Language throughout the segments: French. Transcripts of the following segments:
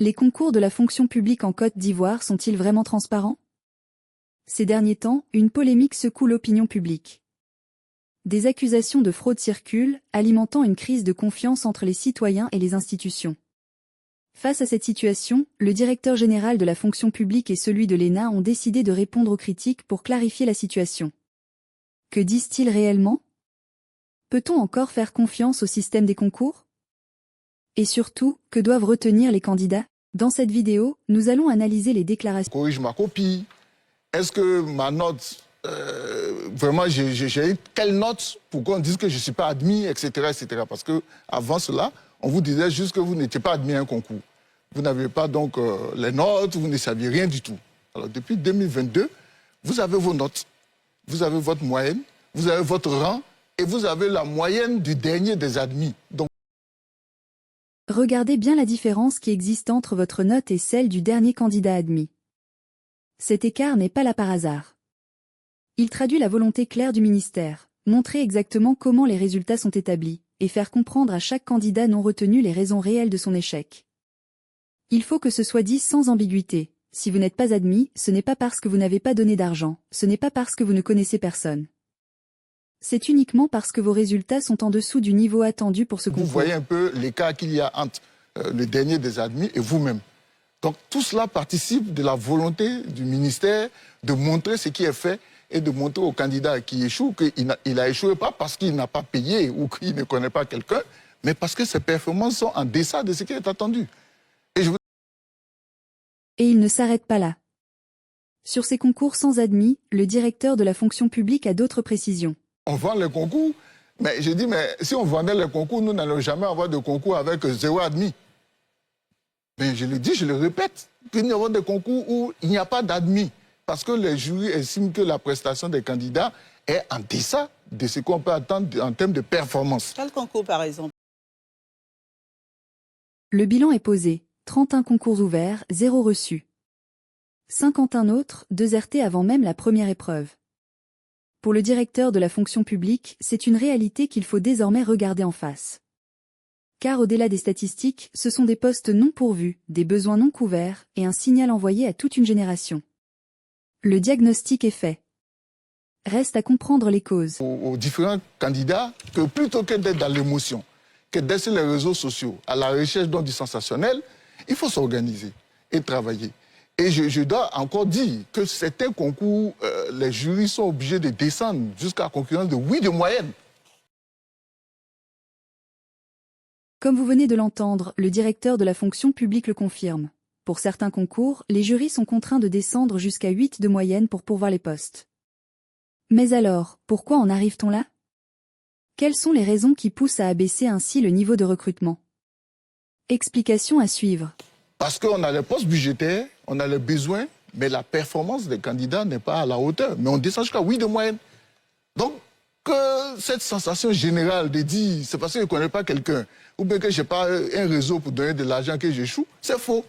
Les concours de la fonction publique en Côte d'Ivoire sont-ils vraiment transparents? Ces derniers temps, une polémique secoue l'opinion publique. Des accusations de fraude circulent, alimentant une crise de confiance entre les citoyens et les institutions. Face à cette situation, le directeur général de la fonction publique et celui de l'ENA ont décidé de répondre aux critiques pour clarifier la situation. Que disent-ils réellement? Peut-on encore faire confiance au système des concours? Et surtout, que doivent retenir les candidats? Dans cette vidéo, nous allons analyser les déclarations. Corrige ma copie. Est-ce que ma note, vraiment, j'ai eu quelle note pour qu'on dise que je ne suis pas admis, etc., etc. Parce qu'avant cela, on vous disait juste que vous n'étiez pas admis à un concours. Vous n'avez pas donc les notes, vous ne saviez rien du tout. Alors depuis 2022, vous avez vos notes, vous avez votre moyenne, vous avez votre rang et vous avez la moyenne du dernier des admis. Donc, regardez bien la différence qui existe entre votre note et celle du dernier candidat admis. Cet écart n'est pas là par hasard. Il traduit la volonté claire du ministère, montrer exactement comment les résultats sont établis, et faire comprendre à chaque candidat non retenu les raisons réelles de son échec. Il faut que ce soit dit sans ambiguïté. Si vous n'êtes pas admis, ce n'est pas parce que vous n'avez pas donné d'argent, ce n'est pas parce que vous ne connaissez personne. C'est uniquement parce que vos résultats sont en dessous du niveau attendu pour ce concours. Vous voyez un peu l'écart qu'il y a entre le dernier des admis et vous-même. Donc tout cela participe de la volonté du ministère de montrer ce qui est fait et de montrer au candidat qui échoue qu'il a échoué pas parce qu'il n'a pas payé ou qu'il ne connaît pas quelqu'un, mais parce que ses performances sont en deçà de ce qui est attendu. Et il ne s'arrête pas là. Sur ces concours sans admis, le directeur de la fonction publique a d'autres précisions. On vend les concours, mais je dis, mais si on vendait les concours, nous n'allons jamais avoir de concours avec 0 admis. Mais je le dis, je le répète, qu'il y aura des concours où il n'y a pas d'admis, parce que les jurys estiment que la prestation des candidats est en deçà de ce qu'on peut attendre en termes de performance. Quel concours, par exemple? Le bilan est posé, 31 concours ouverts, 0 reçus. 51 autres, désertés avant même la première épreuve. Pour le directeur de la fonction publique, c'est une réalité qu'il faut désormais regarder en face. Car au-delà des statistiques, ce sont des postes non pourvus, des besoins non couverts, et un signal envoyé à toute une génération. Le diagnostic est fait. Reste à comprendre les causes. Aux différents candidats, que plutôt que d'être dans l'émotion, que d'être sur les réseaux sociaux, à la recherche du sensationnel, il faut s'organiser et travailler. Et je dois encore dire que certains concours, les jurys sont obligés de descendre jusqu'à la concurrence de 8 de moyenne. Comme vous venez de l'entendre, le directeur de la fonction publique le confirme. Pour certains concours, les jurys sont contraints de descendre jusqu'à 8 de moyenne pour pourvoir les postes. Mais alors, pourquoi en arrive-t-on là? Quelles sont les raisons qui poussent à abaisser ainsi le niveau de recrutement? Explication à suivre. Parce qu'on a les postes budgétaires, on a les besoins, mais la performance des candidats n'est pas à la hauteur. Mais on descend jusqu'à 8 de moyenne. Donc, que cette sensation générale de dire c'est parce que je ne connais pas quelqu'un, ou bien que je n'ai pas un réseau pour donner de l'argent que j'échoue, c'est faux.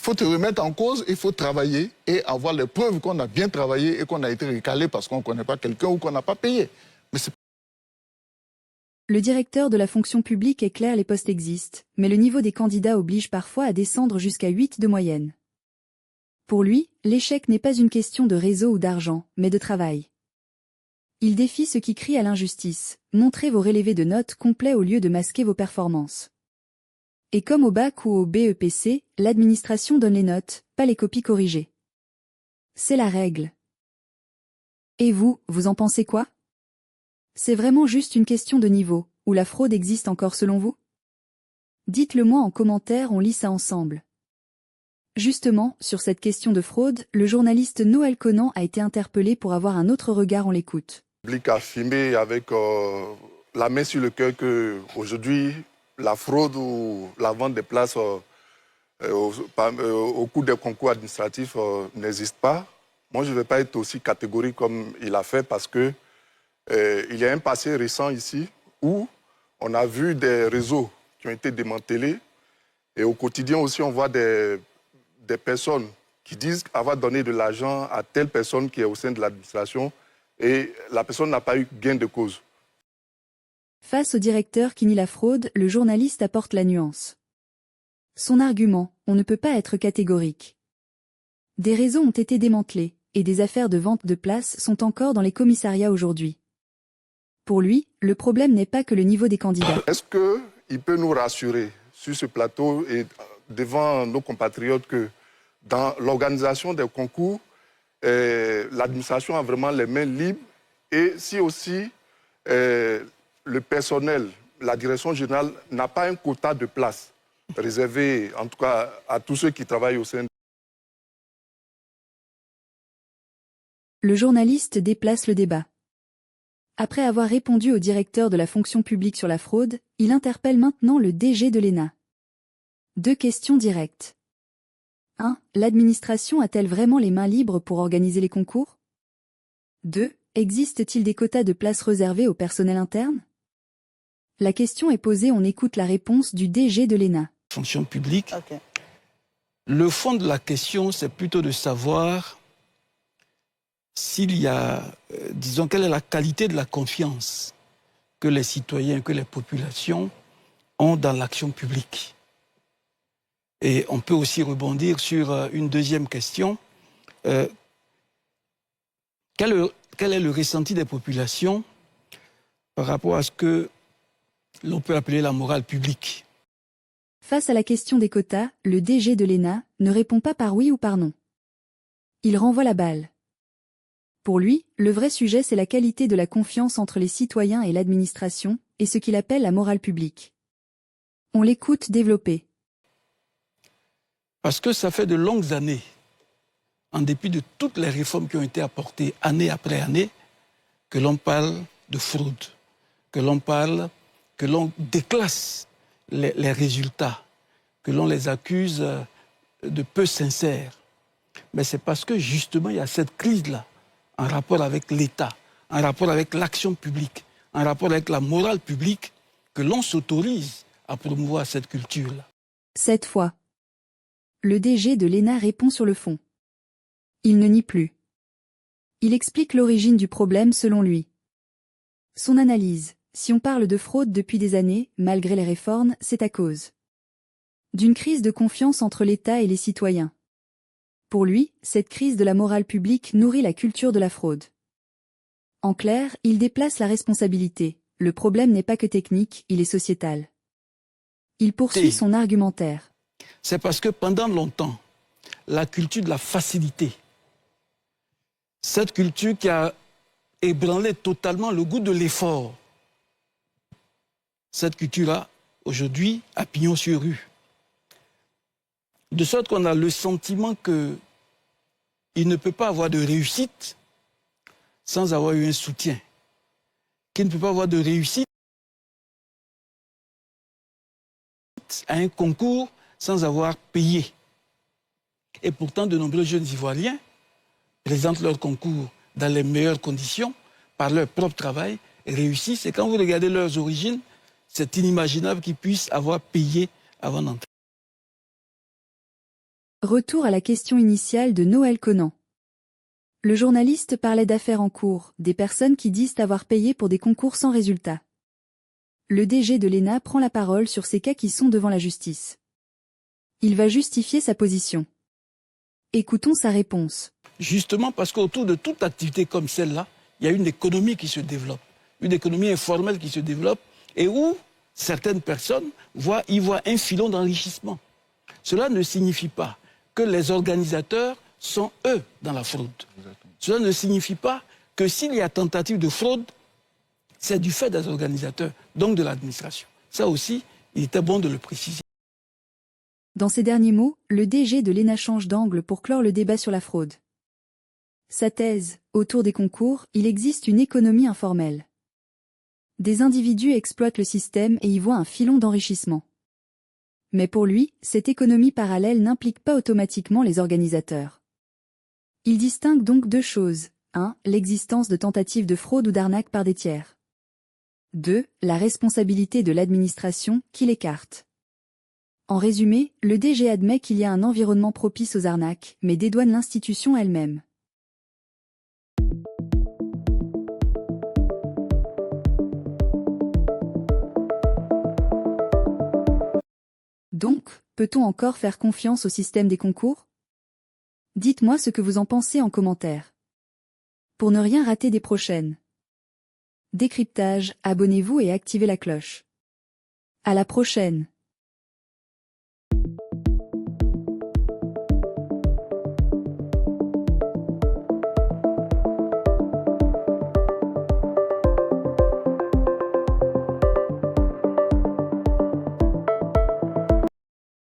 Il faut te remettre en cause, il faut travailler et avoir les preuves qu'on a bien travaillé et qu'on a été recalé parce qu'on ne connaît pas quelqu'un ou qu'on n'a pas payé. Mais c'est... Le directeur de la fonction publique est clair, les postes existent, mais le niveau des candidats oblige parfois à descendre jusqu'à 8 de moyenne. Pour lui, l'échec n'est pas une question de réseau ou d'argent, mais de travail. Il défie ceux qui crient à l'injustice, montrez vos relevés de notes complets au lieu de masquer vos performances. Et comme au bac ou au BEPC, l'administration donne les notes, pas les copies corrigées. C'est la règle. Et vous, vous en pensez quoi? C'est vraiment juste une question de niveau, ou la fraude existe encore selon vous? Dites-le moi en commentaire, on lit ça ensemble. Justement, sur cette question de fraude, le journaliste Noël Conan a été interpellé pour avoir un autre regard, on l'écoute. Le public a affirmé avec la main sur le cœur qu'aujourd'hui, la fraude ou la vente des places au cours des concours administratifs n'existe pas. Moi, je ne vais pas être aussi catégorique comme il a fait parce que il y a un passé récent ici où on a vu des réseaux qui ont été démantelés et au quotidien aussi on voit des personnes qui disent avoir donné de l'argent à telle personne qui est au sein de l'administration et la personne n'a pas eu gain de cause. Face au directeur qui nie la fraude, le journaliste apporte la nuance. Son argument, on ne peut pas être catégorique. Des réseaux ont été démantelés, et des affaires de vente de places sont encore dans les commissariats aujourd'hui. Pour lui, le problème n'est pas que le niveau des candidats. Est-ce qu'il peut nous rassurer sur ce plateau et devant nos compatriotes que dans l'organisation des concours, l'administration a vraiment les mains libres et si aussi le personnel, la direction générale n'a pas un quota de places réservé en tout cas à tous ceux qui travaillent au sein. Le journaliste déplace le débat. Après avoir répondu au directeur de la fonction publique sur la fraude, il interpelle maintenant le DG de l'ENA. 2 questions directes. 1. L'administration a-t-elle vraiment les mains libres pour organiser les concours? 2. Existe-t-il des quotas de places réservés au personnel interne? La question est posée, on écoute la réponse du DG de l'ENA. Fonction publique. Okay. Le fond de la question, c'est plutôt de savoir s'il y a, disons, quelle est la qualité de la confiance que les citoyens, que les populations ont dans l'action publique. Et on peut aussi rebondir sur une deuxième question. Quel est le ressenti des populations par rapport à ce que l'on peut appeler la morale publique? Face à la question des quotas, le DG de l'ENA ne répond pas par oui ou par non. Il renvoie la balle. Pour lui, le vrai sujet c'est la qualité de la confiance entre les citoyens et l'administration, et ce qu'il appelle la morale publique. On l'écoute développer. Parce que ça fait de longues années, en dépit de toutes les réformes qui ont été apportées année après année, que l'on parle de fraude, que l'on déclasse les résultats, que l'on les accuse de peu sincères. Mais c'est parce que justement il y a cette crise-là, en rapport avec l'État, en rapport avec l'action publique, en rapport avec la morale publique, que l'on s'autorise à promouvoir cette culture-là. Cette fois, le DG de l'ENA répond sur le fond. Il ne nie plus. Il explique l'origine du problème selon lui. Son analyse, si on parle de fraude depuis des années, malgré les réformes, c'est à cause d'une crise de confiance entre l'État et les citoyens. Pour lui, cette crise de la morale publique nourrit la culture de la fraude. En clair, il déplace la responsabilité. Le problème n'est pas que technique, il est sociétal. Il poursuit son argumentaire. C'est parce que pendant longtemps, la culture de la facilité, cette culture qui a ébranlé totalement le goût de l'effort, cette culture-là, aujourd'hui, a pignon sur rue. De sorte qu'on a le sentiment qu'il ne peut pas avoir de réussite sans avoir eu un soutien. Qu'il ne peut pas avoir de réussite à un concours sans avoir payé. Et pourtant, de nombreux jeunes Ivoiriens présentent leur concours dans les meilleures conditions, par leur propre travail, et réussissent. Et quand vous regardez leurs origines, c'est inimaginable qu'ils puissent avoir payé avant d'entrer. Retour à la question initiale de Noël Conan. Le journaliste parlait d'affaires en cours, des personnes qui disent avoir payé pour des concours sans résultat. Le DG de l'ENA prend la parole sur ces cas qui sont devant la justice. Il va justifier sa position. Écoutons sa réponse. Justement parce qu'autour de toute activité comme celle-là, il y a une économie qui se développe, une économie informelle qui se développe, et où certaines personnes y voient un filon d'enrichissement. Cela ne signifie pas que les organisateurs sont, eux, dans la fraude. Exactement. Cela ne signifie pas que s'il y a tentative de fraude, c'est du fait des organisateurs, donc de l'administration. Ça aussi, il était bon de le préciser. Dans ces derniers mots, le DG de l'ENA change d'angle pour clore le débat sur la fraude. Sa thèse, autour des concours, il existe une économie informelle. Des individus exploitent le système et y voient un filon d'enrichissement. Mais pour lui, cette économie parallèle n'implique pas automatiquement les organisateurs. Il distingue donc 2 choses. 1. L'existence de tentatives de fraude ou d'arnaque par des tiers. 2. La responsabilité de l'administration qui l'écarte. En résumé, le DG admet qu'il y a un environnement propice aux arnaques, mais dédouane l'institution elle-même. Donc, peut-on encore faire confiance au système des concours? Dites-moi ce que vous en pensez en commentaire. Pour ne rien rater des prochaines décryptages, abonnez-vous et activez la cloche. À la prochaine!